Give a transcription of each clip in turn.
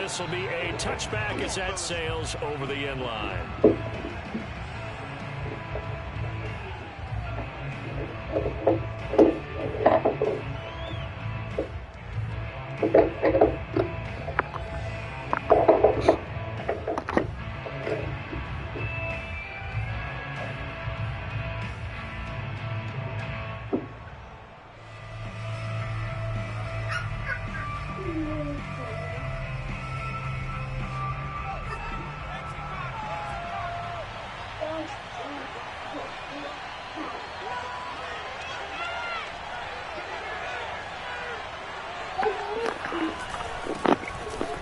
this will be a touchback as that sails over the end line.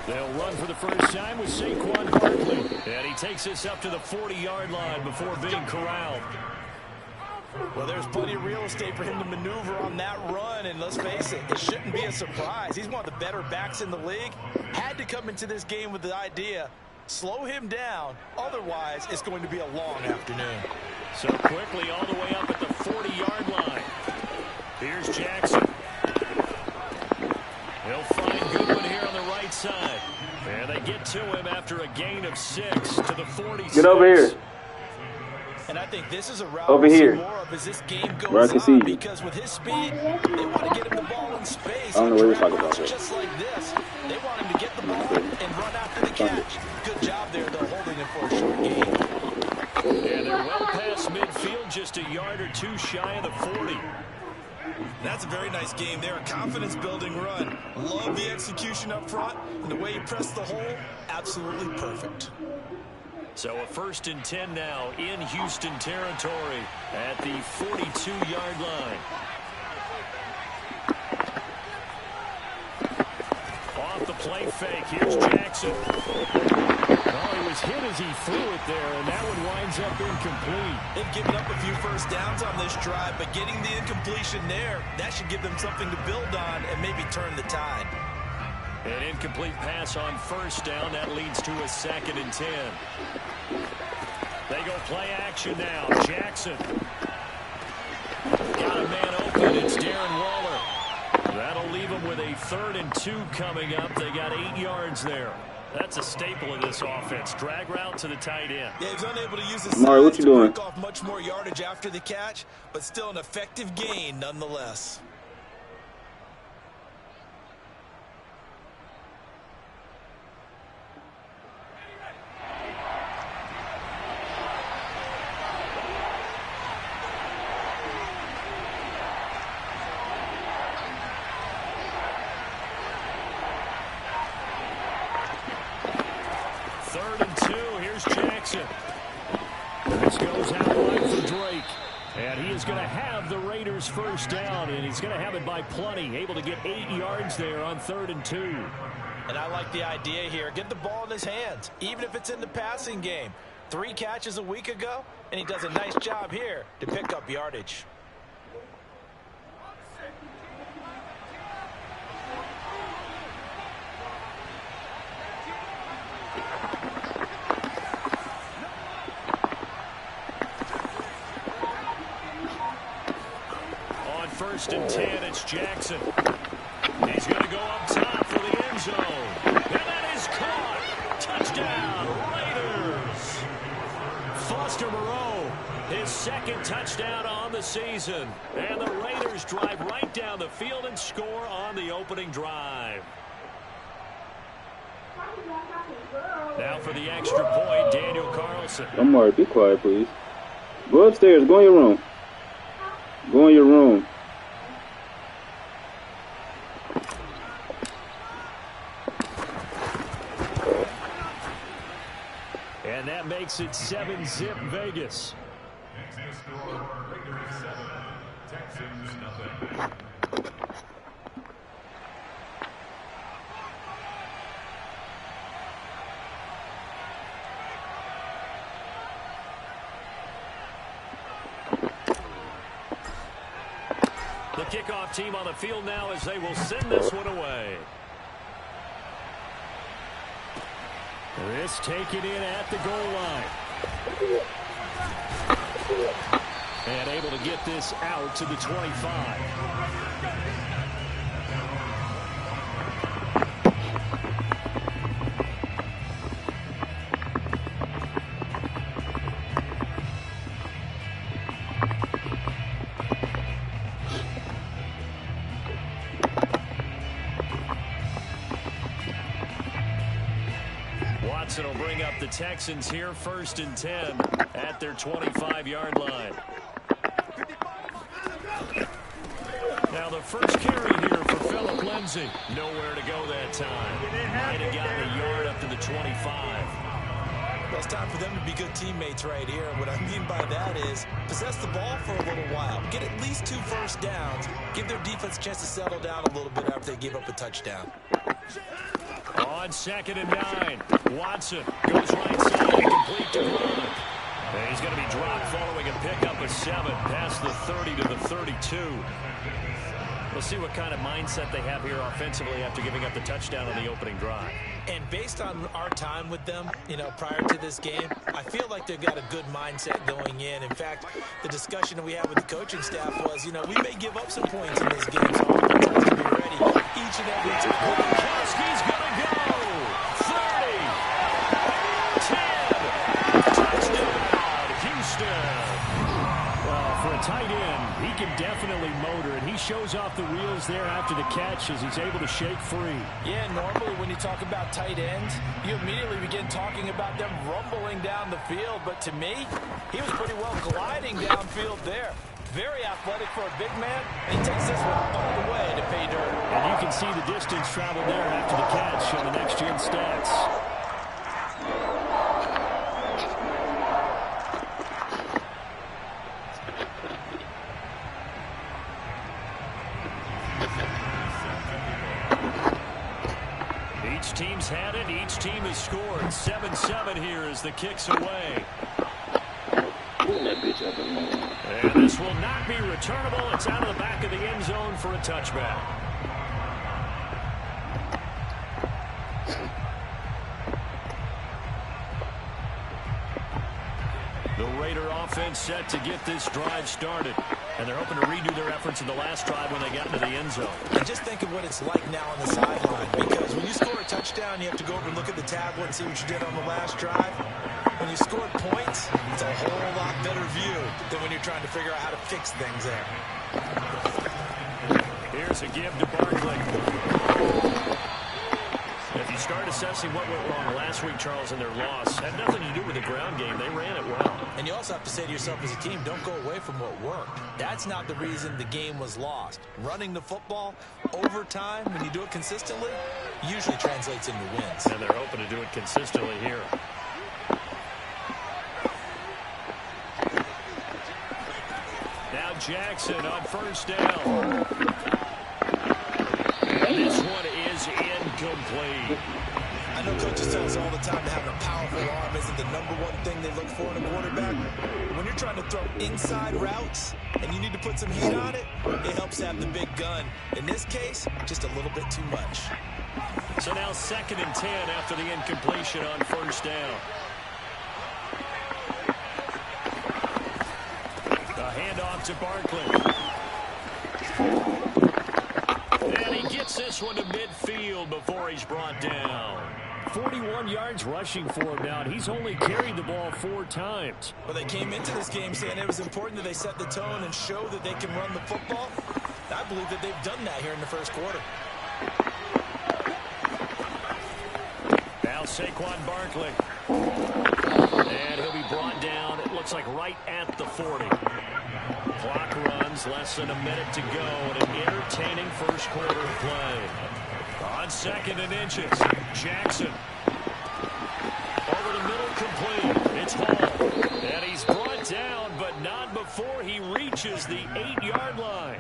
They'll run for the first time with Saquon Barkley. And he takes this up to the 40-yard line before being corralled. Well, there's plenty of real estate for him to maneuver on that run. And let's face it, it shouldn't be a surprise. He's one of the better backs in the league. Had to come into this game with the idea, slow him down. Otherwise, it's going to be a long afternoon. So quickly all the way up at the 40-yard line. Here's Jackson. He'll find Goodwin here on the right side. And they get to him after a gain of 6 to the 46. Get over here. And I think this is a route over here more of as this game goes where I can see you. because with his speed, they want to get him the ball in space. I don't know what you're talking about. Just like this, they want him to get the ball and run after the catch. Good job there, though, holding him for a short gain. And they're well past midfield, just a yard or two shy of the 40. That's a very nice game there, a confidence-building run. Love the execution up front, and the way he pressed the hole, absolutely perfect. So a 1st and 10 now in Houston territory at the 42-yard line. Off the play fake, here's Jackson. Well, he was hit as he threw it there, and that one winds up incomplete. They've given up a few first downs on this drive, but getting the incompletion there, that should give them something to build on and maybe turn the tide. An incomplete pass on 1st down. That leads to a 2nd and 10. They go play action now. Jackson. Got a man open. It's Darren Waller. That'll leave them with a 3rd and 2 coming up. They got 8 yards there. That's a staple of this offense. Drag route to the tight end. Yeah, he's unable to use his Mari, what you doing? break off much more yardage after the catch, but still an effective gain nonetheless. This goes out wide for Drake. And he is going to have the Raiders' 1st down, and he's going to have it by plenty. Able to get 8 yards there on 3rd and 2. And I like the idea here. Get the ball in his hands, even if it's in the passing game. 3 catches a week ago, and he does a nice job here to pick up yardage. On 1st and 10, it's Jackson. He's going to go up top for the end zone. And that is caught. Touchdown, Raiders. Foster Moreau, his 2nd touchdown on the season. And the Raiders drive right down the field and score on the opening drive. Now for the extra point, Daniel Carlson. Omar, be quiet, please. Go upstairs. Go in your room. Go in your room. And that makes it 7-zip Vegas. Texans nothing. The kickoff team on the field now as they will send this one away. This taken in at the goal line. And able to get this out to the 25. Watson will bring up the Texans here, 1st and 10 at their 25-yard line. Now the first carry here for Phillip Lindsay. Nowhere to go that time. Might have gotten a yard up to the 25. Well, it's time for them to be good teammates right here. And what I mean by that is possess the ball for a little while. Get at least 2 first downs. Give their defense a chance to settle down a little bit after they give up a touchdown. On 2nd and 9, Watson goes right side, complete to Gronk. And he's going to be dropped following a pickup of 7 past the 30 to the 32. We'll see what kind of mindset they have here offensively after giving up the touchdown on the opening drive. And based on our time with them, prior to this game, I feel like they've got a good mindset going in. In fact, the discussion that we had with the coaching staff was, we may give up some points in this game, so our offense has to be ready each and every time. Gronkowski's going to go. 30, 10, touchdown, Houston. Well, for a tight end, he can definitely motor, and he shows off the wheels there after the catch as he's able to shake free. Yeah, normally when you talk about tight ends, you immediately begin talking about them rumbling down the field. But to me, he was pretty well gliding downfield there. Very athletic for a big man. And he takes this one all the way to pay dirt. And you can see the distance traveled there after the catch on the next-gen stats. Each team's had it. Each team has scored. 7-7 here as the kick's away. And this will not be returnable. It's out of the back of the end zone for a touchback. The Raider offense set to get this drive started. And they're hoping to redo their efforts in the last drive when they got into the end zone. And just think of what it's like now on the sideline. Because when you score a touchdown, you have to go over and look at the tablet and see what you did on the last drive. When you scored points, it's a whole lot better view than when you're trying to figure out how to fix things there. Here's a give to Barkley. If you start assessing what went wrong last week, Charles, in their loss, had nothing to do with the ground game. They ran it well. And you also have to say to yourself as a team, don't go away from what worked. That's not the reason the game was lost. Running the football over time, when you do it consistently, usually translates into wins. And they're hoping to do it consistently here. Now Jackson on 1st down. And this one is incomplete. I know coaches tell us all the time that having a powerful arm isn't the #1 thing they look for in a quarterback. When you're trying to throw inside routes and you need to put some heat on it, it helps have the big gun. In this case, just a little bit too much. So now 2nd and 10 after the incompletion on 1st down. A handoff to Barkley. And he gets this one to midfield before he's brought down. 41 yards rushing for him now, and he's only carried the ball 4 times. Well, they came into this game saying it was important that they set the tone and show that they can run the football. I believe that they've done that here in the first quarter. Now Saquon Barkley. And he'll be brought down, it looks like right at the 40. Clock runs, less than a minute to go, and an entertaining first quarter of play. On 2nd and inches, Jackson. Over the middle, complete. It's Hall. And he's brought down, but not before he reaches the 8-yard line.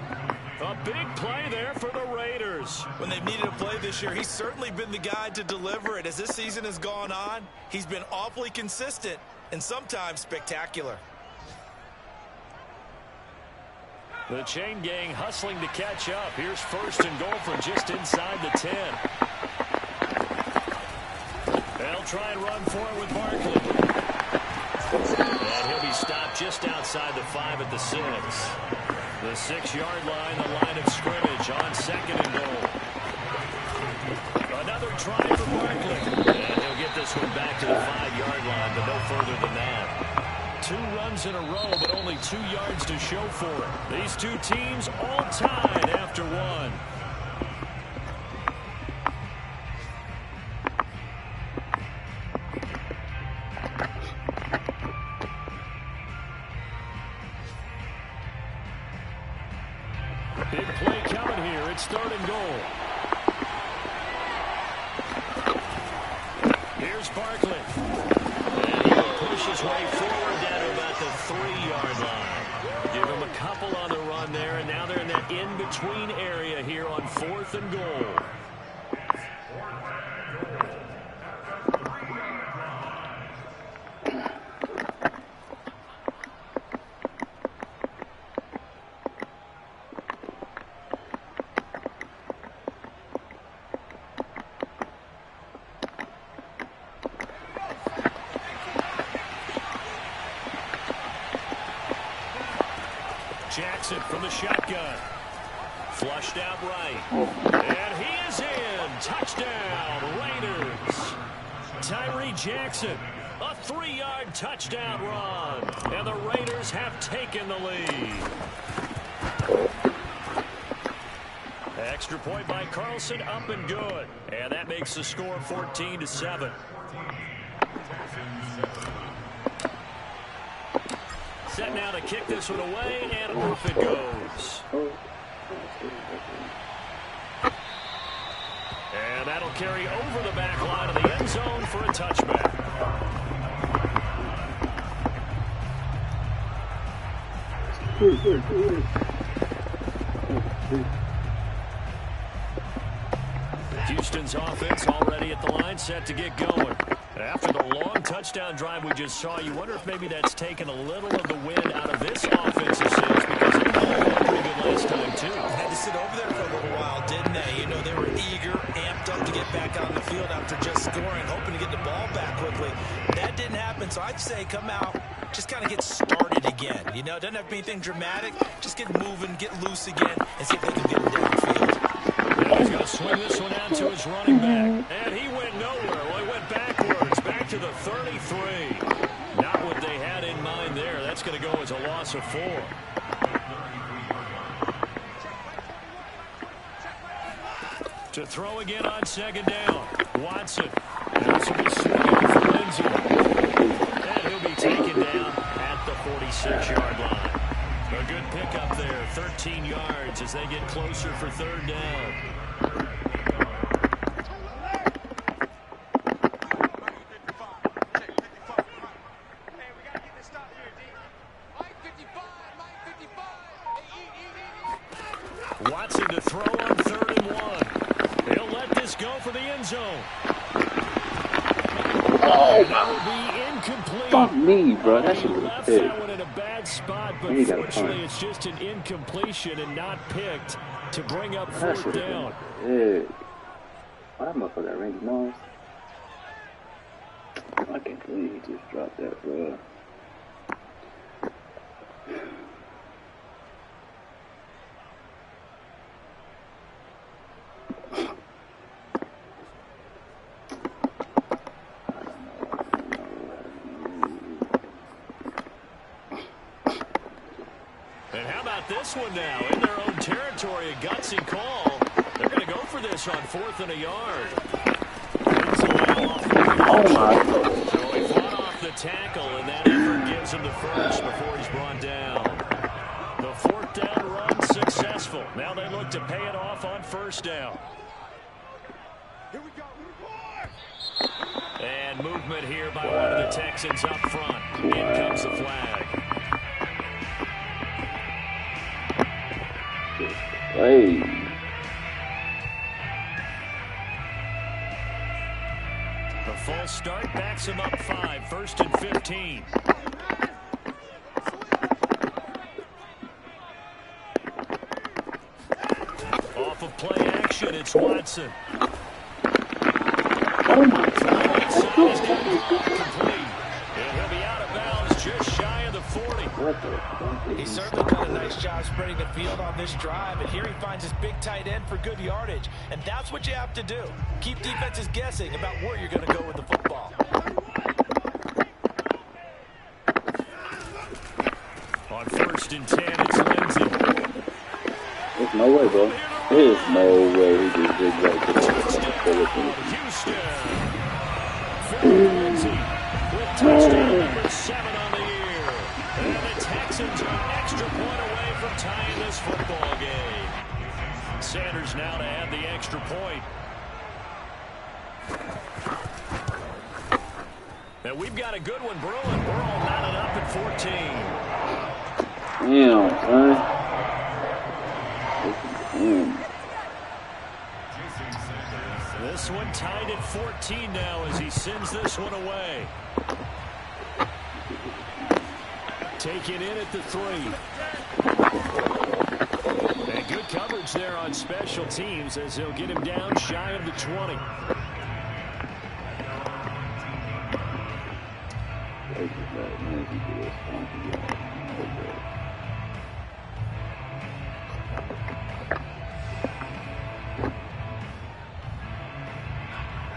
A big play there for the Raiders. When they've needed a play this year, he's certainly been the guy to deliver it. As this season has gone on, he's been awfully consistent and sometimes spectacular. The chain gang hustling to catch up. Here's 1st and goal from just inside the 10. They'll try and run for it with Barkley. And he'll be stopped just outside the 5 at the 6. The 6-yard line, the line of scrimmage on 2nd and goal. Another try for Barkley. And he'll get this one back to the 5-yard line, but no further than that. 2 runs in a row, but only 2 yards to show for it. These two teams all tied after 1. It's 3rd and goal. Here's Barkley. And he will push his way forward down to about the 3-yard line. Give him a couple on the run there, and now they're in that in-between area here on 4th and goal. Jackson from the shotgun. Flushed out right. And he is in. Touchdown, Raiders. Tyree Jackson, a 3-yard touchdown run. And the Raiders have taken the lead. Extra point by Carlson, up and good. And that makes the score 14-7. Set now to kick this one away, and off it goes. And that'll carry over the back line of the end zone for a touchback. Houston's offense already at the line, set to get going. After the long touchdown drive we just saw, you wonder if maybe that's taken a little of the wind out of this offensive series, because it was pretty good last time, too. Had to sit over there for a little while, didn't they? You know, they were eager, amped up to get back out on the field after just scoring, hoping to get the ball back quickly. That didn't happen, so I'd say come out, just kind of get started again. You know, it doesn't have to be anything dramatic. Just get moving, get loose again, and see if they can get it downfield. Now he's going to swing this one out to his running back. And he went nowhere. Well, he went backwards, back to the 33. Not what they had in mind there. That's going to go as a loss of 4. To throw again on 2nd down. Watson. This will be swinging for Lindsay. And he'll be taken down at the 46-yard line. A good pickup there, 13 yards as they get closer for 3rd down. Watson to throw on 3rd and 1. He'll let this go for the end zone. Oh, that will be incomplete. Fuck me, bro. That should He have left been that one in a bad spot, but fortunately it's just an incompletion and not picked to bring up 4th down. Big. Why that motherfucker range nose? I can't believe he just dropped that, bro. And how about this one now? In their own territory, a gutsy call. They're going to go for this on 4th and a yard. Oh, my God. So he fought off the tackle, and that effort gives him the first before he's brought down. The 4th down run successful. Now they look to pay it off on 1st down. Here we go. And movement here by one of the Texans up front. In comes the flag. Hey. The full start backs him up 5. 1st and 15. Off of play action, it's Watson. Oh, my God. Complete. And he'll be out of bounds just shy of the 40. He's certainly done a nice job spreading the field on this drive, and here he finds his big tight end for good yardage. And that's what you have to do. Keep defenses guessing about where you're going to go with the football. On 1st and 10, it's Lindsay. There's no way, bro. There's no way he just did Touchdown, Houston. Lindsay with touchdown number 7 on the year. And the Texans are an extra point away from tying this football game. Sanders chance now to add the extra point. And we've got a good one brewing. We're all mounted up at 14. Damn, son. This one tied at 14 now as he sends this one away. Taken in at the 3. And good coverage there on special teams as he'll get him down shy of the 20.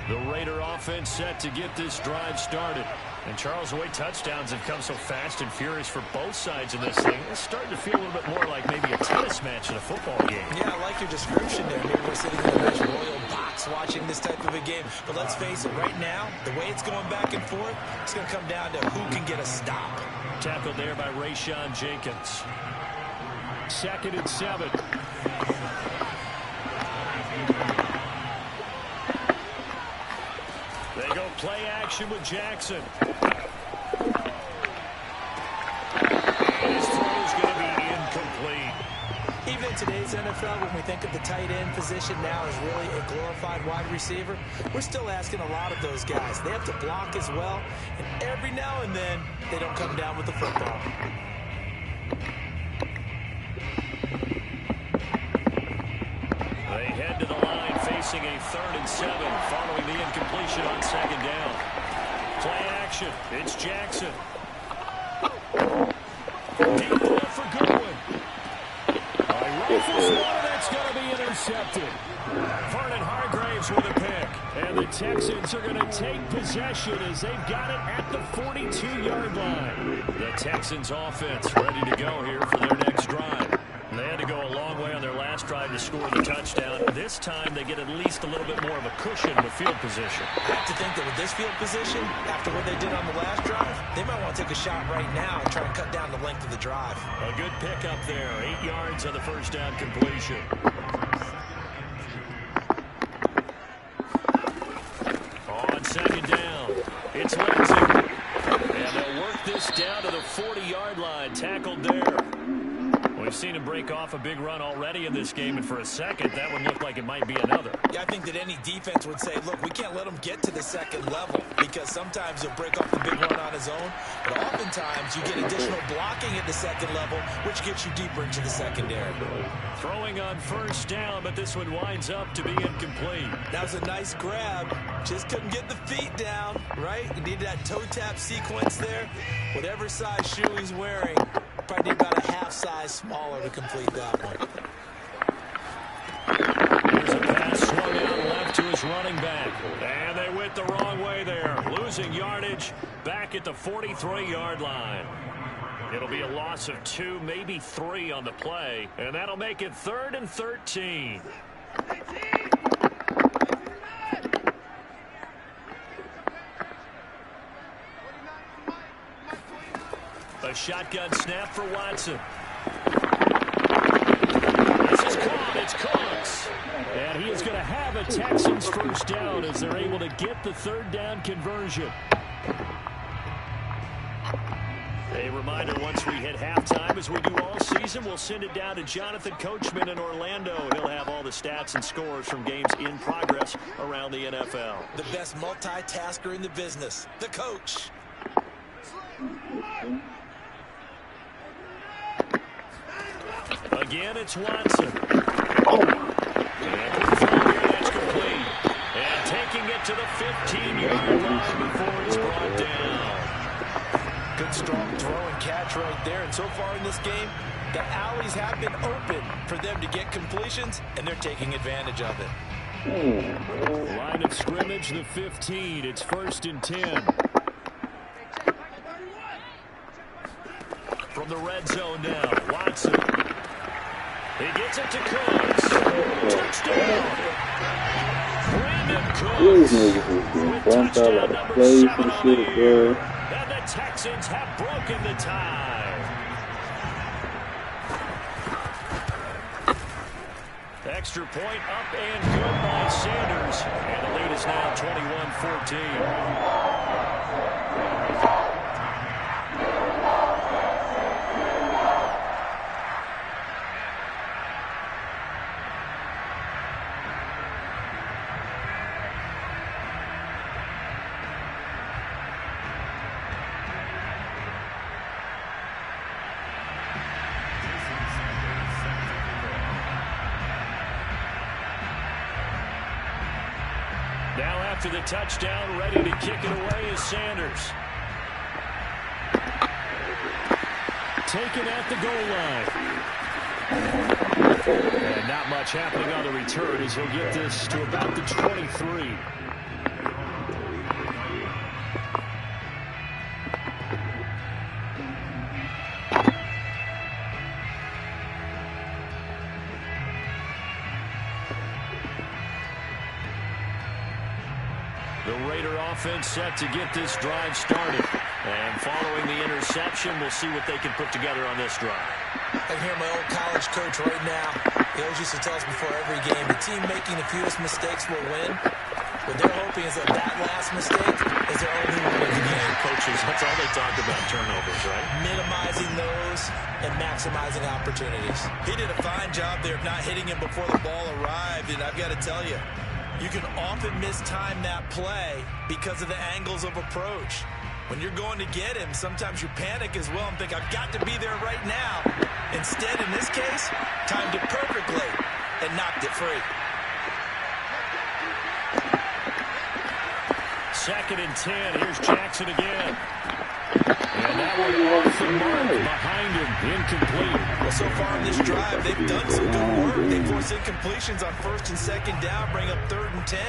The Raider offense set to get this drive started. And Charles, the way touchdowns have come so fast and furious for both sides of this thing, it's starting to feel a little bit more like maybe a tennis match in a football game. Yeah, I like your description there. Maybe we're sitting in a nice royal box watching this type of a game. But let's face it, right now, the way it's going back and forth, it's going to come down to who can get a stop. Tackled there by Rayshawn Jenkins. 2nd and 7. They go play action with Jackson. His throw's going to be incomplete. Even in today's NFL, when we think of the tight end position now as really a glorified wide receiver, we're still asking a lot of those guys. They have to block as well, and every now and then, they don't come down with the football. They head to the line facing a 3rd and 7 following the incompletion on 2nd down. Play action. It's Jackson. Deep ball for Goodwin. Rifles one that's going to be intercepted. Vernon Hargraves with a pick. And the Texans are going to take possession as they've got it at the 42-yard line. The Texans offense ready to go here for their next drive. They had to go a long way on their last drive to score the touchdown. This time they get at least a little bit more of a cushion with field position. I have to think that with this field position, after what they did on the last drive, they might want to take a shot right now and try and cut down the length of the drive. A good pickup there. 8 yards on the first down completion. On 2nd down, it's Lindsay. And they'll work this down to the 40-yard line. Tackled there. We've seen him break off a big run already in this game, and for a second, that would look like it might be another. Yeah, I think that any defense would say, look, we can't let him get to the 2nd level because sometimes he'll break off the big run on his own, but oftentimes you get additional blocking at the 2nd level, which gets you deeper into the secondary. Throwing on 1st down, but this one winds up to be incomplete. That was a nice grab. Just couldn't get the feet down, right? You need that toe tap sequence there. Whatever size shoe he's wearing, probably need about a half size smaller to complete that one. Here's a pass swung out left to his running back. And they went the wrong way there. Losing yardage back at the 43-yard line. It'll be a loss of 2, maybe 3 on the play. And that'll make it 3rd and 13. A shotgun snap for Watson. This is caught. It's Cooks. And he is going to have a Texans 1st down as they're able to get the 3rd down conversion. A reminder, once we hit halftime, as we do all season, we'll send it down to Jonathan Coachman in Orlando. He'll have all the stats and scores from games in progress around the NFL. The best multitasker in the business, the coach. Again, it's Watson. And that's complete. And taking it to the 15-yard line before it's brought down. Good strong throw and catch right there. And so far in this game, the alleys have been open for them to get completions, and they're taking advantage of it. Line of scrimmage, the 15. It's 1st and 10. From the red zone now, Watson. He gets it to Cooks. Touchdown. Brandon Cooks with touchdown number 7 on the year. And the Texans have broken the tie. Extra point up and good by Sanders. And the lead is now 21-14. Now after the touchdown, ready to kick it away is Sanders. Taken at the goal line. And not much happening on the return as he'll get this to about the 23. The Raider offense set to get this drive started. And following the interception, we'll see what they can put together on this drive. I can hear my old college coach right now. He always used to tell us before every game, the team making the fewest mistakes will win. What they're hoping is that last mistake is their only one of the game. Coaches, that's all they talk about, turnovers, right? Minimizing those and maximizing opportunities. He did a fine job there of not hitting him before the ball arrived, and I've got to tell you, you can often mistime that play because of the angles of approach. When you're going to get him, sometimes you panic as well and think, I've got to be there right now. Instead, in this case, timed it perfectly and knocked it free. 2nd and 10. Here's Jackson again. And that one off the mark behind him. Incomplete. Well, so far in this drive, they've done some good work. They force incompletions on 1st and 2nd down, bring up 3rd and 10.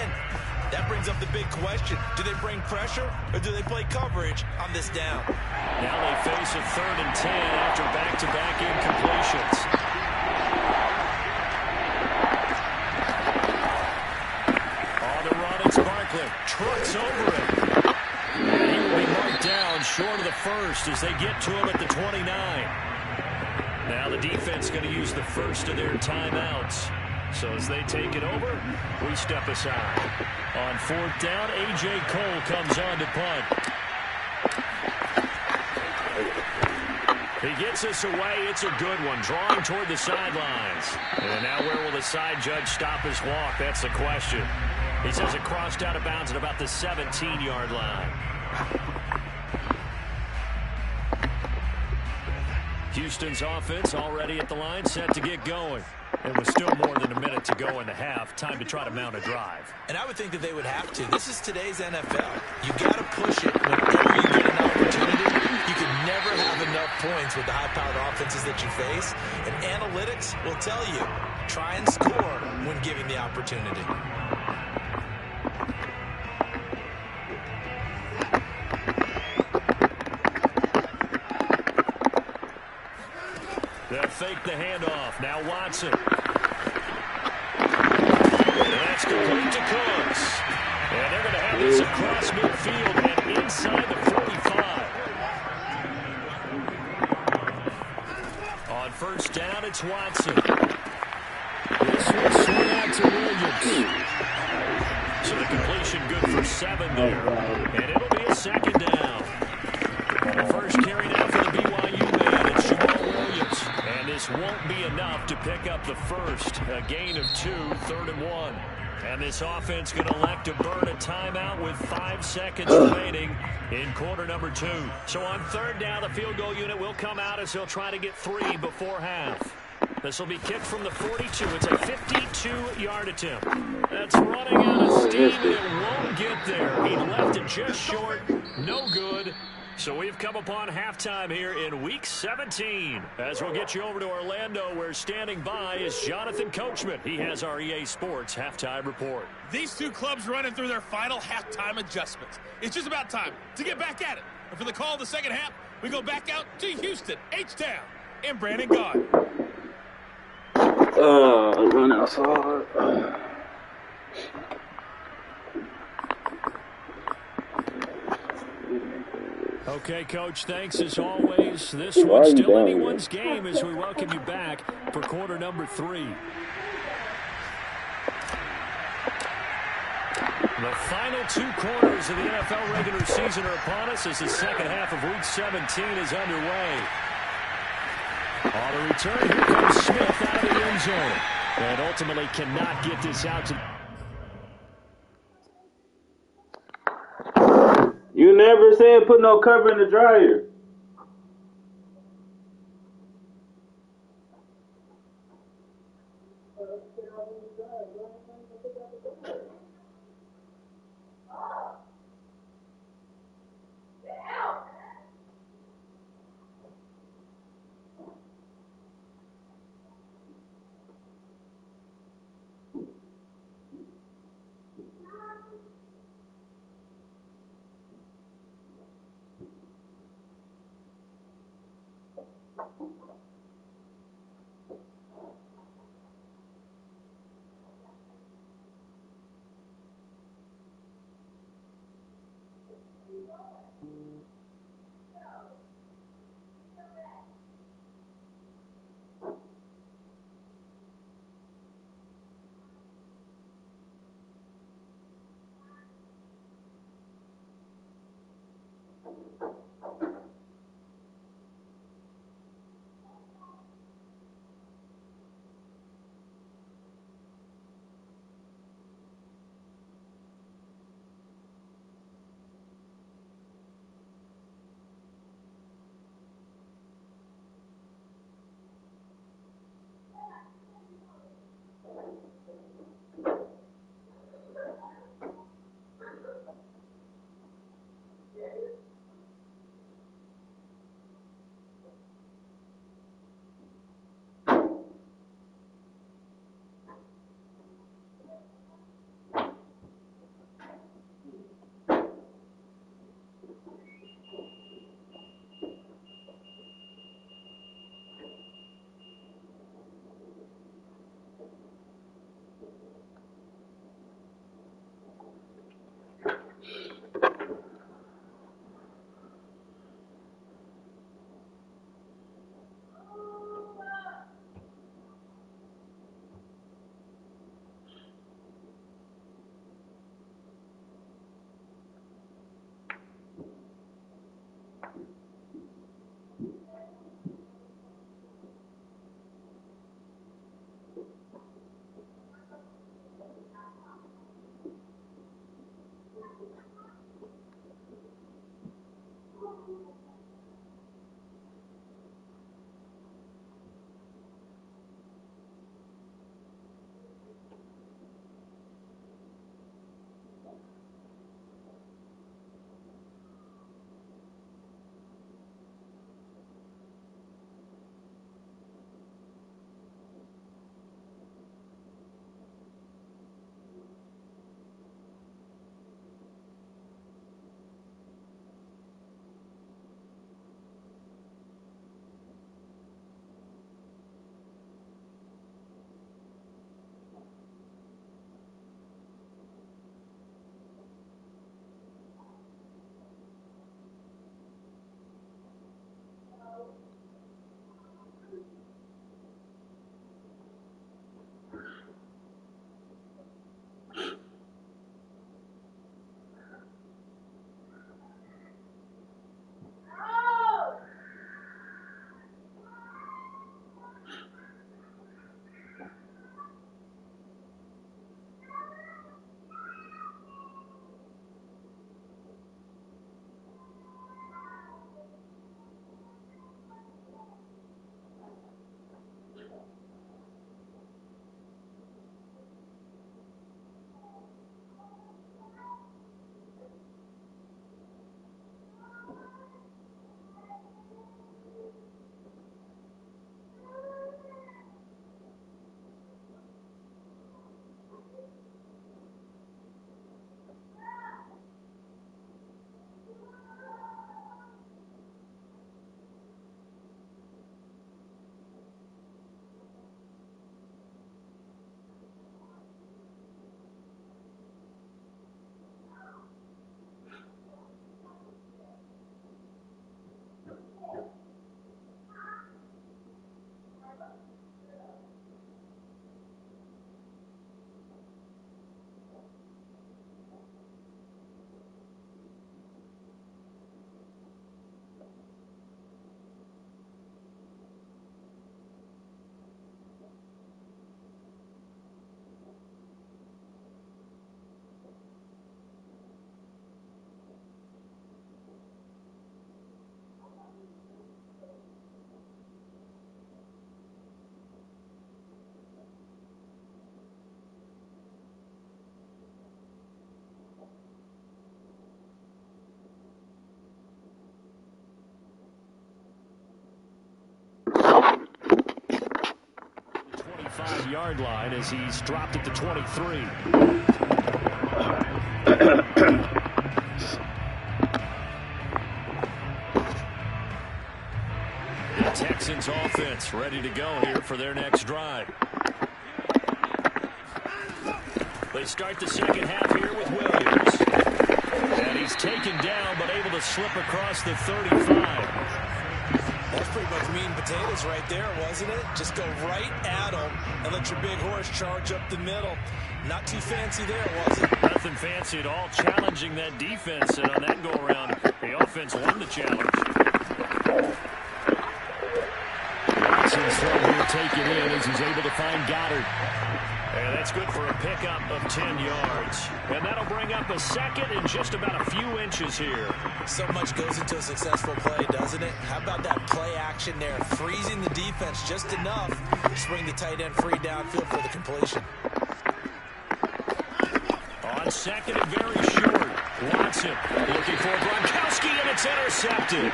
That brings up the big question. Do they bring pressure or do they play coverage on this down? Now they face a 3rd and 10 after back-to-back incompletions. On the run, it's Barkley. Trucks over it. And he will be marked down short of the first as they get to him at the 29. Now the defense going to use the first of their timeouts. So as they take it over, we step aside. On 4th down, A.J. Cole comes on to punt. He gets us away. It's a good one, drawing toward the sidelines. And now where will the side judge stop his walk? That's the question. He says it crossed out of bounds at about the 17-yard line. Houston's offense already at the line, set to get going. And with still more than a minute to go in the half, time to try to mount a drive. And I would think that they would have to. This is today's NFL. You got to push it whenever you get an opportunity. You can never have enough points with the high-powered offenses that you face. And analytics will tell you, try and score when given the opportunity. They'll fake the handoff. Now Watson. And that's complete to Cooks. And they're going to have this across midfield and inside the 45. On 1st down, it's Watson. This will swing out to Williams. So the completion good for 7 there. And it'll be a 2nd down. The first carry now for the BYU man. It's Jamal Williams. And this won't be enough to pick up the first. A gain of 2, 3rd and 1. And this offense going to elect to burn a timeout with 5 seconds remaining in quarter number 2. So on 3rd down, the field goal unit will come out as they'll try to get 3 before half. This will be kicked from the 42. It's a 52-yard attempt. That's running out of steam, and it won't get there. He left it just short. No good. So we've come upon halftime here in Week 17. As we'll get you over to Orlando, where standing by is Jonathan Coachman. He has our EA Sports Halftime Report. These two clubs running through their final halftime adjustments. It's just about time to get back at it. And for the call of the second half, we go back out to Houston, H-Town, and Brandon Gaudin. Run outside. Okay, Coach, thanks as always. This one's still anyone's game as we welcome you back for quarter number 3. The final 2 quarters of the NFL regular season are upon us as the second half of Week 17 is underway. On the return, here comes Smith out of the end zone. And ultimately cannot get this out to... You never said put no cover in the dryer. 25-yard line as he's dropped at the 23. The Texans offense ready to go here for their next drive. They start the second half here with Williams. And he's taken down but able to slip across the 35. That's pretty much meat and potatoes right there, wasn't it? Just go right at him and let your big horse charge up the middle. Not too fancy there, was it? Nothing fancy at all, challenging that defense. And on that go-around, the offense won the challenge. Watson's throw here taken in as he's able to find Goddard. And that's good for a pickup of 10 yards. And that'll bring up a second in just about a few inches here. So much goes into a successful play, doesn't it? How about that play action there? Freezing the defense just enough to swing the tight end free downfield for the completion. On second and very short. Watson looking for Gronkowski, and it's intercepted.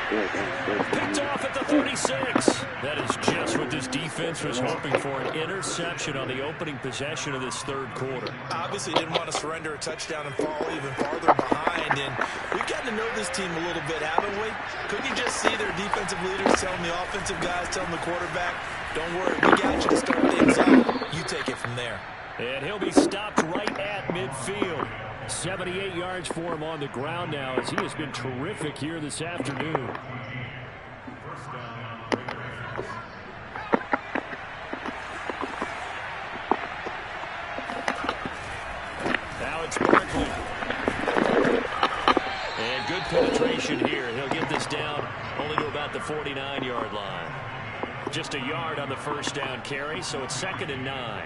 Picked off at the 36. That is just what this defense was hoping for, an interception on the opening possession of this third quarter. Obviously didn't want to surrender a touchdown and fall even farther behind. And we've gotten to know this team a little bit, haven't we? Couldn't you just see their defensive leaders telling the offensive guys, telling the quarterback, don't worry, we got you to start things off. You take it from there. And he'll be stopped right at midfield. 78 yards for him on the ground now as he has been terrific here this afternoon. Now it's Barkley. And good penetration here. He'll get this down only to about the 49-yard line. Just a yard on the first down carry, so it's 2nd and 9.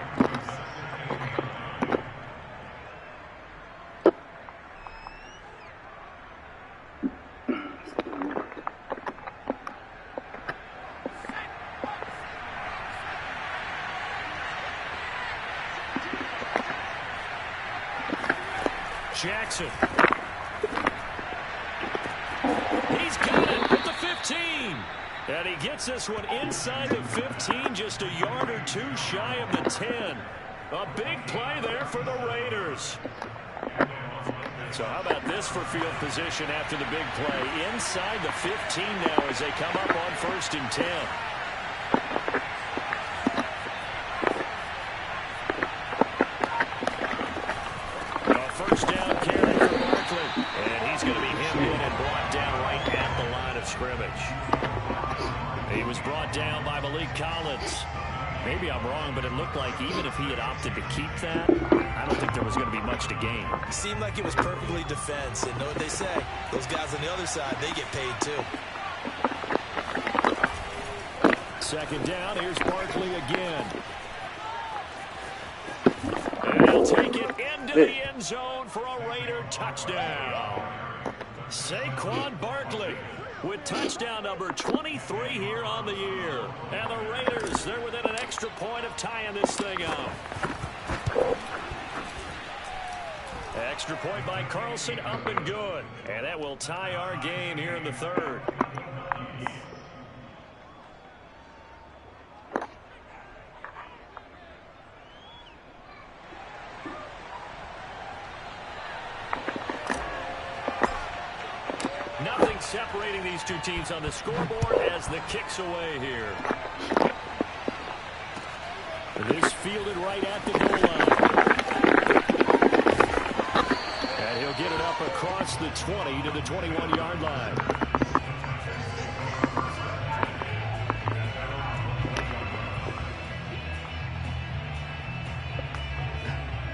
Jackson. He's got it at the 15. And he gets this one inside the 15, just a yard or two shy of the 10. A big play there for the Raiders. So how about this for field position after the big play? Inside the 15 now as they come up on 1st and 10. First down carry for Barkley. And he's going to be hemmed in and brought down right at the line of scrimmage. He was brought down by Malik Collins. Maybe I'm wrong, but it looked like even if he had opted to keep that, I don't think there was going to be much to gain. It seemed like it was perfectly defense. And know what they say? Those guys on the other side, they get paid too. 2nd down. Here's Barkley again. And he'll take it into the end zone for a Raider touchdown. Saquon Barkley with touchdown number 23 here on the year. And the Raiders, they're within an extra point of tying this thing up. Extra point by Carlson, up and good. And that will tie our game here in the 3rd. Nothing separating these two teams on the scoreboard as the kick's away here. This fielded right at the goal line. And he'll get it up across the 20 to the 21-yard line.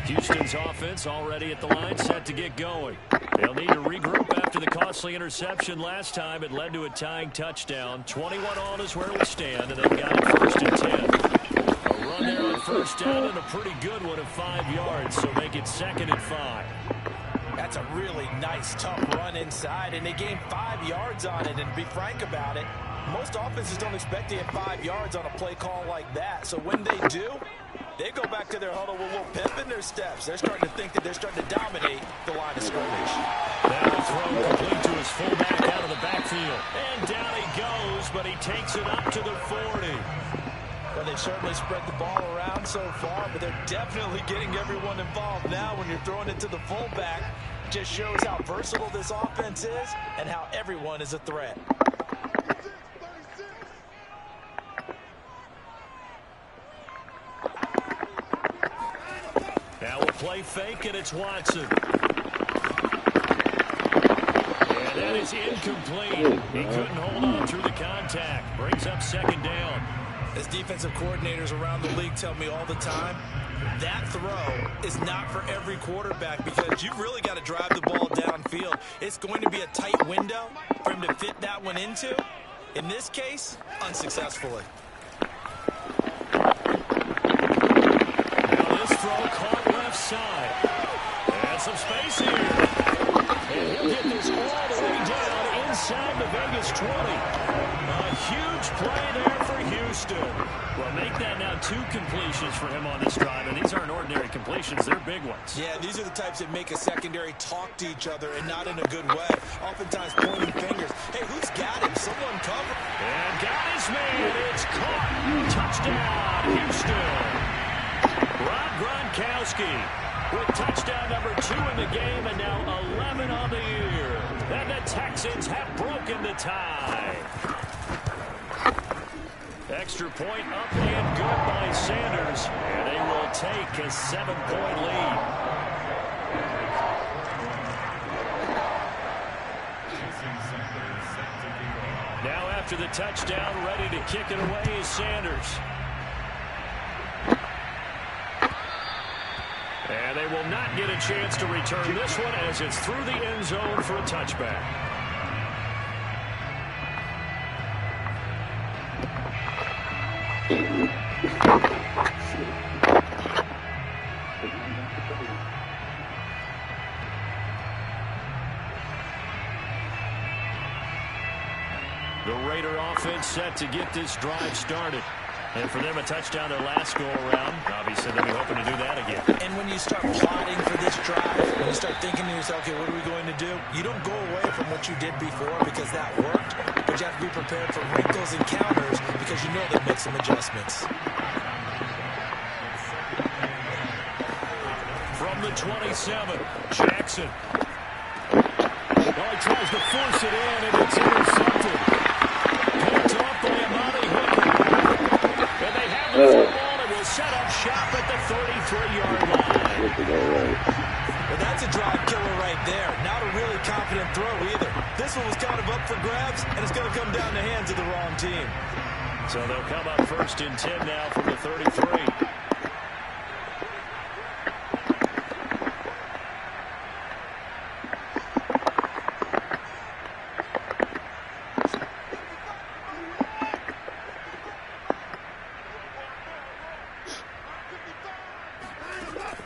Houston's offense already at the line, set to get going. They'll need to regroup after the costly interception last time. It led to a tying touchdown. 21 all is where we stand, and they've got it 1st and 10. A run there on 1st down and a pretty good one of 5 yards, so make it 2nd and 5. That's a really nice, tough run inside, and they gained 5 yards on it. And to be frank about it, most offenses don't expect to get 5 yards on a play call like that. So when they do, they go back to their huddle with a little pep in their steps. They're starting to think that they're starting to dominate the line of scrimmage. Now throw complete to his fullback out of the backfield. And down he goes, but he takes it up to the 40. Well, they've certainly spread the ball around so far, but they're definitely getting everyone involved now when you're throwing it to the fullback. It just shows how versatile this offense is and how everyone is a threat. Now we'll play fake, and it's Watson. And that is incomplete. He couldn't hold on through the contact. Brings up second down. As defensive coordinators around the league tell me all the time, that throw is not for every quarterback because you've really got to drive the ball downfield. It's going to be a tight window for him to fit that one into. In this case, unsuccessfully. Now this throw caught left side. And some space here. And he'll get this all the way down inside the Vegas 20. A huge play there for Houston. Well, make that now 2 completions for him on this drive, and these aren't ordinary completions. They're big ones. Yeah, these are the types that make a secondary talk to each other and not in a good way. Oftentimes pointing fingers. Hey, who's got him? Someone cover. And got his man. It's caught. Touchdown, Houston. Rob Gronkowski with touchdown number 2 in the game, and now 11 on the year. And the Texans have broken the tie. Extra point up and good by Sanders. And they will take a 7-point lead. Now after the touchdown, ready to kick it away is Sanders. And they will not get a chance to return this one as it's through the end zone for a touchback. The Raider offense set to get this drive started. And for them, a touchdown their last go-around. Obviously, they'll be hoping to do that again. And when you start plotting for this drive, when you start thinking to yourself, okay, what are we going to do? You don't go away from what you did before because that worked, but you have to be prepared for wrinkles and counters because you know they'll make some adjustments. From the 27, Jackson. Well, he tries to force it in, and it's intercepted. Picked off by Amani Hooker. And they have the football and will set up shop at the 33-yard line. Well, that's a drive killer right there. Not a really confident throw either. This one was kind of up for grabs, and it's going to come down the hands of the wrong team. So they'll come up 1st and 10 now from the 33.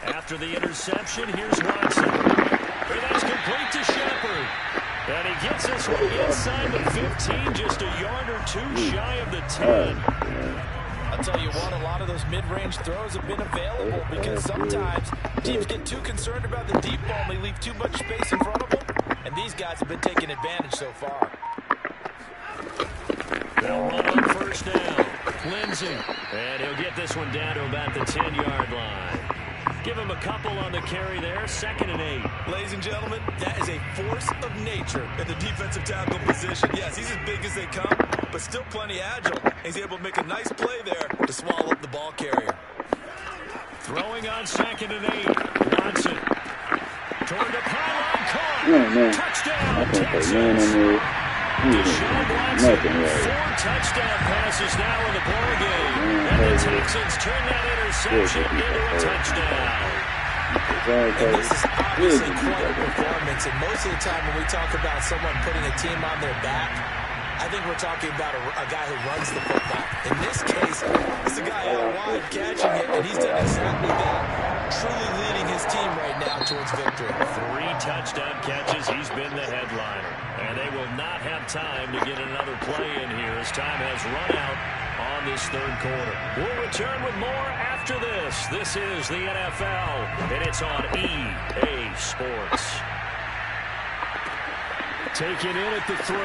After the interception, here's Watson. And that's complete to Shepard. And he gets this one inside the 15, just a yard or 2 shy of the 10. I'll tell you what, a lot of those mid-range throws have been available because sometimes teams get too concerned about the deep ball and they leave too much space in front of them. And these guys have been taking advantage so far. They'll run on 1st down. Lindsey. And he'll get this one down to about the 10-yard line. Give him a couple on the carry there. 2nd and 8. Ladies and gentlemen, that is a force of nature in the defensive tackle position. Yes, he's as big as they come, but still plenty agile. He's able to make a nice play there to swallow up the ball carrier. Throwing on 2nd and 8. Watson. Toward the pylon, caught. Touchdown, Texans. Deshaun Watson, 4 touchdown passes now in the ballgame. And the Texans turn that interception into a touchdown. And this is obviously quite a performance. And most of the time when we talk about someone putting a team on their back, I think we're talking about a guy who runs the football. In this case, it's a guy out wide catching it, and he's done exactly that. Truly leading his team right now towards victory. 3 touchdown catches. He's been the headliner. And they will not have time to get another play in here as time has run out on this 3rd quarter. We'll return with more after this. This is the NFL, and it's on EA Sports. Taken in at the 3.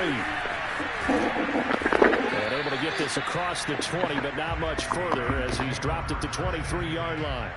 And Able to get this across the 20, but not much further as he's dropped at the 23-yard line.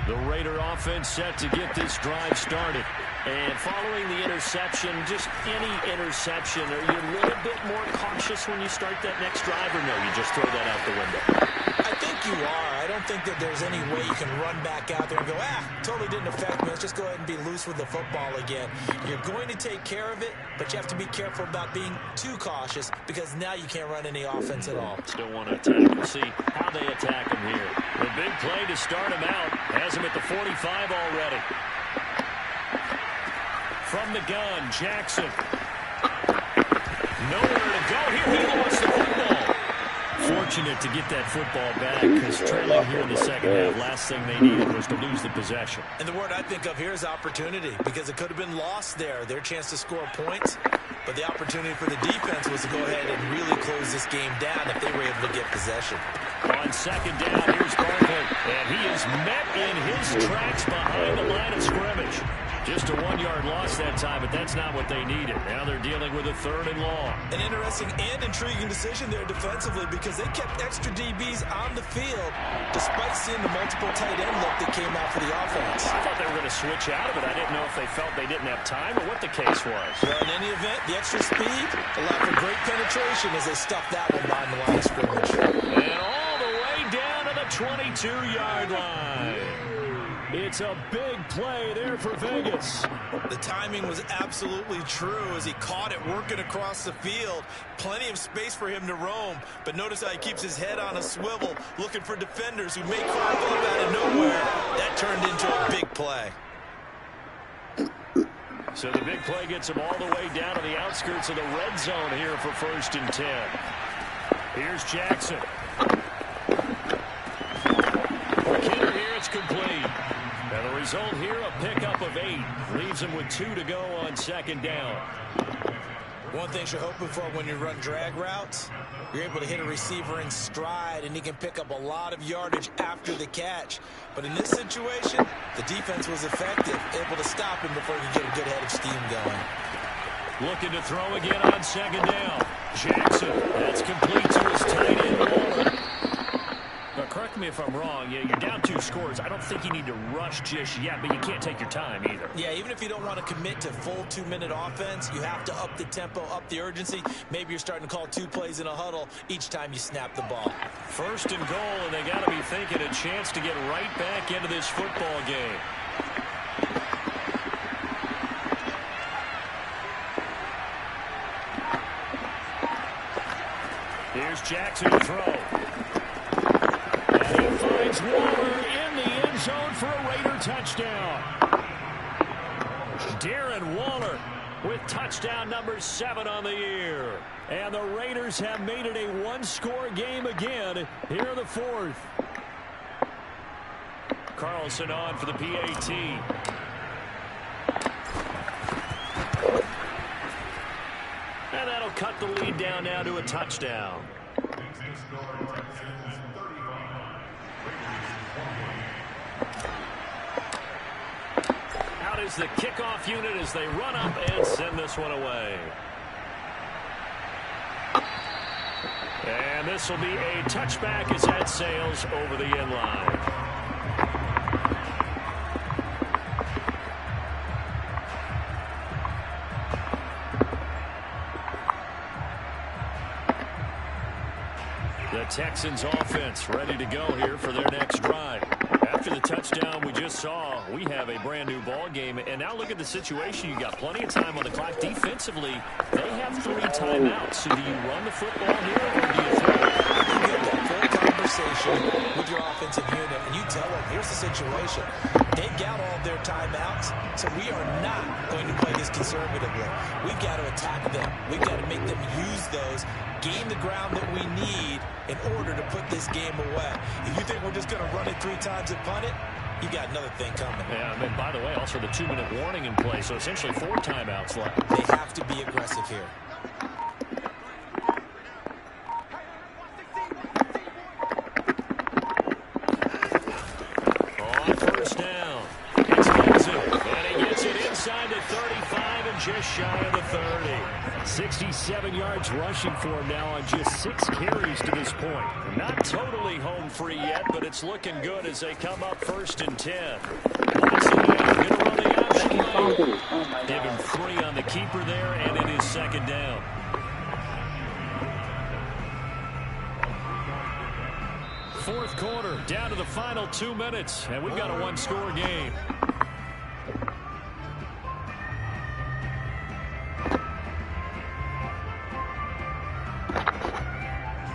The Raider offense set to get this drive started. And following the interception, just any interception, are you a little bit more cautious when you start that next drive, or no, you just throw that out the window? I think you are. I don't think that there's any way you can run back out there and go, totally didn't affect me. Let's just go ahead and be loose with the football again. You're going to take care of it, but you have to be careful about being too cautious because now you can't run any offense at all. Still want to attack. We'll see how they attack him here. The big play to start him out has him at the 45 already. From the gun, Jackson. Nowhere to go here. He lost the football. Fortunate to get that football back because trailing here in the second half, last thing they needed was to lose the possession. And the word I think of here is opportunity because it could have been lost there. Their chance to score points, but the opportunity for the defense was to go ahead and really close this game down if they were able to get possession. On second down, here's Barkley, and he is met in his tracks behind the line of scrimmage. Just a 1-yard loss that time, but that's not what they needed. Now they're dealing with a 3rd and long. An interesting and intriguing decision there defensively because they kept extra DBs on the field despite seeing the multiple tight end look that came out for the offense. I thought they were going to switch out of it. I didn't know if they felt they didn't have time or what the case was. Well, in any event, the extra speed allowed for great penetration as they stuffed that one behind the line of scrimmage. And all the way down to the 22-yard line. It's a big play there for Vegas. The timing was absolutely true as he caught it working across the field. Plenty of space for him to roam. But notice how he keeps his head on a swivel looking for defenders who may crop up out of nowhere. That turned into a big play. So the big play gets him all the way down to the outskirts of the red zone here for 1st and 10. Here's Jackson. Kicker here, it's complete. And the result here, a pickup of 8. Leaves him with 2 to go on second down. One thing you're hoping for when you run drag routes, you're able to hit a receiver in stride, and he can pick up a lot of yardage after the catch. But in this situation, the defense was effective, able to stop him before he could get a good head of steam going. Looking to throw again on second down. Jackson, that's complete to his tight end, Waller. Now, correct me if I'm wrong. Yeah, you're down 2 scores. I don't think you need to rush just yet, but you can't take your time either. Yeah, even if you don't want to commit to full 2-minute offense, you have to up the tempo, up the urgency. Maybe you're starting to call 2 plays in a huddle each time you snap the ball. 1st and goal, and they got to be thinking a chance to get right back into this football game. Here's Jackson to throw. And he finds Waller in the end zone for a Raider touchdown. Darren Waller with touchdown number 7 on the year. And the Raiders have made it a 1-score game again here in the 4th. Carlson on for the PAT. And that'll cut the lead down now to a touchdown. Out is the kickoff unit as they run up and send this one away. And this will be a touchback as that sails over the end line. The Texans offense ready to go here for their next drive. After the touchdown we just saw, we have a brand new ball game. And now look at the situation. You got plenty of time on the clock. Defensively, they have 3 timeouts. So do you run the football here or do you throw it? You get that full conversation with your offensive unit, and you tell them, here's the situation. They've got all their timeouts, so we are not going to play this conservatively. We've got to attack them. We've got to make them use those, gain the ground that we need in order to put this game away. If you think we're just going to run it 3 times and punt it, you got another thing coming. Yeah, and by the way, also the 2-minute warning in play, so essentially 4 timeouts left. They have to be aggressive here. just shy of the 30. 67 yards rushing for him now on just 6 carries to this point. Not totally home free yet, but it's looking good as they come up 1st and 10. Watson going to run the option lane. Give him 3 on the keeper there, and it is 2nd down. Fourth quarter, down to the final 2 minutes, and we've got a 1-score game.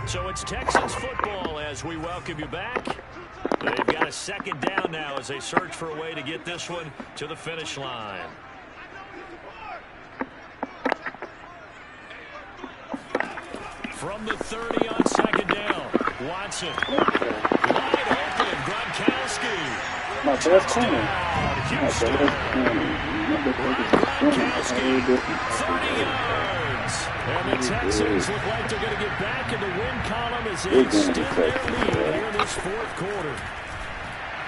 So it's Texans football as we welcome you back. They've got a 2nd down now as they search for a way to get this one to the finish line. From the 30 on 2nd down. Watson. Wide open. Gronkowski. Touchdown. Houston. Gronkowski. 30 yards. And the Texans look like they're going to get back in the win column as they extend their lead here in this 4th quarter.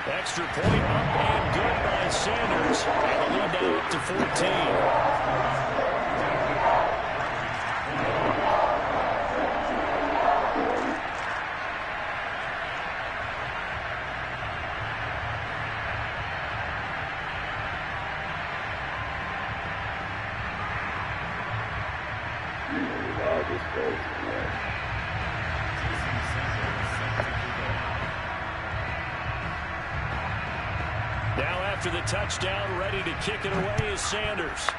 Extra point up and good by Sanders. And the lead now up to 14. Now after the touchdown, ready to kick it away is Sanders.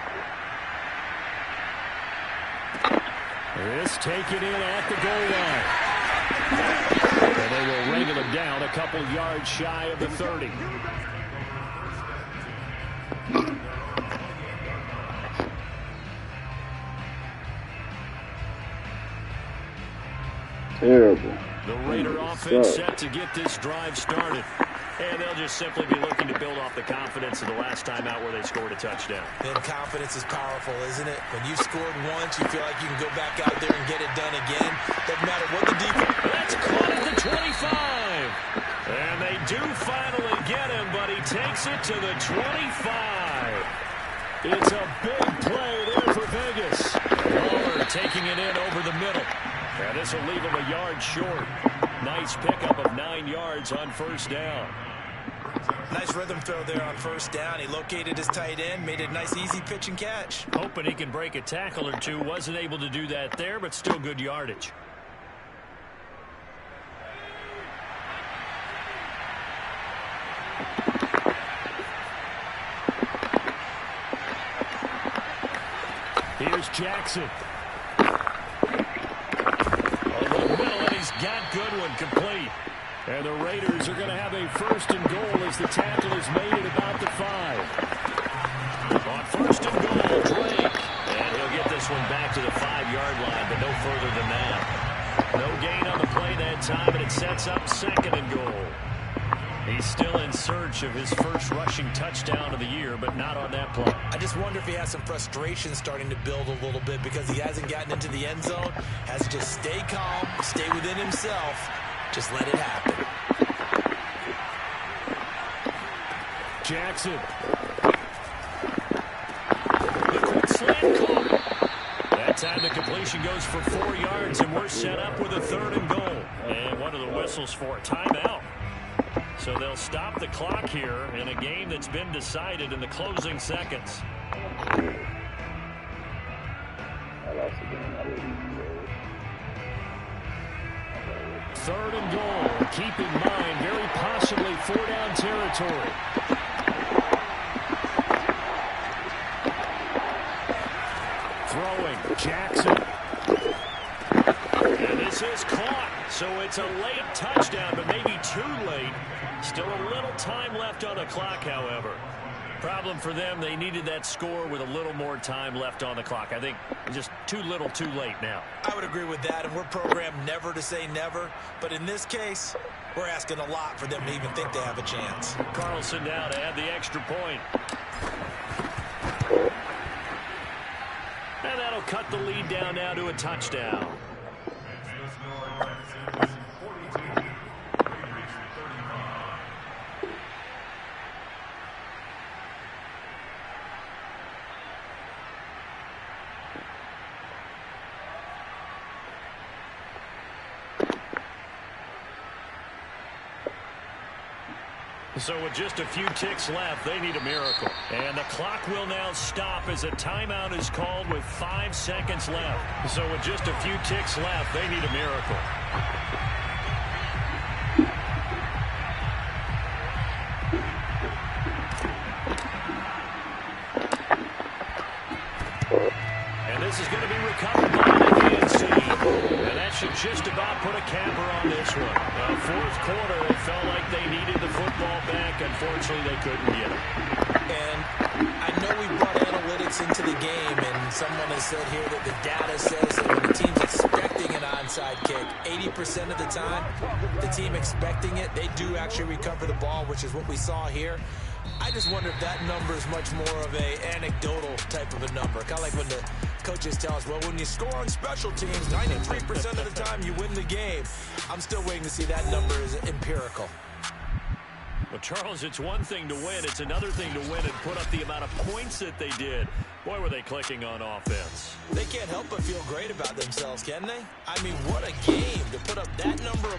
This taken in at the goal line. And they will wrangle him down a couple yards shy of the 30. Terrible. The Raider offense set to get this drive started. And they'll just simply be looking to build off the confidence of the last time out where they scored a touchdown. And confidence is powerful, isn't it? When you scored once, you feel like you can go back out there and get it done again. Doesn't matter what the defense. That's caught at the 25. And they do finally get him, but he takes it to the 25. It's a big play there for Vegas. Waller taking it in over the middle. And this will leave him a yard short. Nice pickup of 9 yards on 1st down. Nice rhythm throw there on 1st down. He located his tight end, made a nice easy pitch and catch. Hoping he can break a tackle or two. Wasn't able to do that there, but still good yardage. Here's Jackson. Over the middle, and he's got Goodwin complete. And the Raiders are going to have a 1st and goal as the tackle is made at about the 5. On 1st and goal, Drake. And he'll get this one back to the 5-yard line, but no further than that. No gain on the play that time, and it sets up 2nd and goal. He's still in search of his 1st rushing touchdown of the year, but not on that play. I just wonder if he has some frustration starting to build a little bit because he hasn't gotten into the end zone. Has to just stay calm, stay within himself. Just let it happen. Jackson. The quick slant caught. That time the completion goes for 4 yards, and we're set up with a 3rd and goal. And what are the whistles for? Timeout. So they'll stop the clock here in a game that's been decided in the closing seconds. 3rd and goal. Keep in mind, very possibly 4-down territory. Throwing, Jackson. And this is caught. So it's a late touchdown, but maybe too late. Still a little time left on the clock, however. Problem for them, they needed that score with a little more time left on the clock. I think just too little, too late now. I would agree with that, and we're programmed never to say never. But in this case, we're asking a lot for them to even think they have a chance. Carlson now to add the extra point. And that'll cut the lead down now to a touchdown. So with just a few ticks left, they need a miracle. And the clock will now stop as a timeout is called with 5 seconds left. So with just a few ticks left, they need a miracle. And this is going to be recovered by the DNC. And that should just about put a capper on this one. Fourth quarter, it felt like they needed the football back. Unfortunately, they couldn't get it. And I know we brought analytics into the game, and someone has said here that the data says that when the team's expecting an onside kick, 80% of the time, the team expecting it, they do actually recover the ball, which is what we saw here. I just wonder if that number is much more of a anecdotal type of a number. Kind of like when the coaches tell us, well, when you score on special teams, 93% of the time you win the game. I'm still waiting to see that number is empirical. Well, Charles, it's one thing to win. It's another thing to win and put up the amount of points that they did. Boy, were they clicking on offense. They can't help but feel great about themselves, can they? I mean, what a game to put up that number of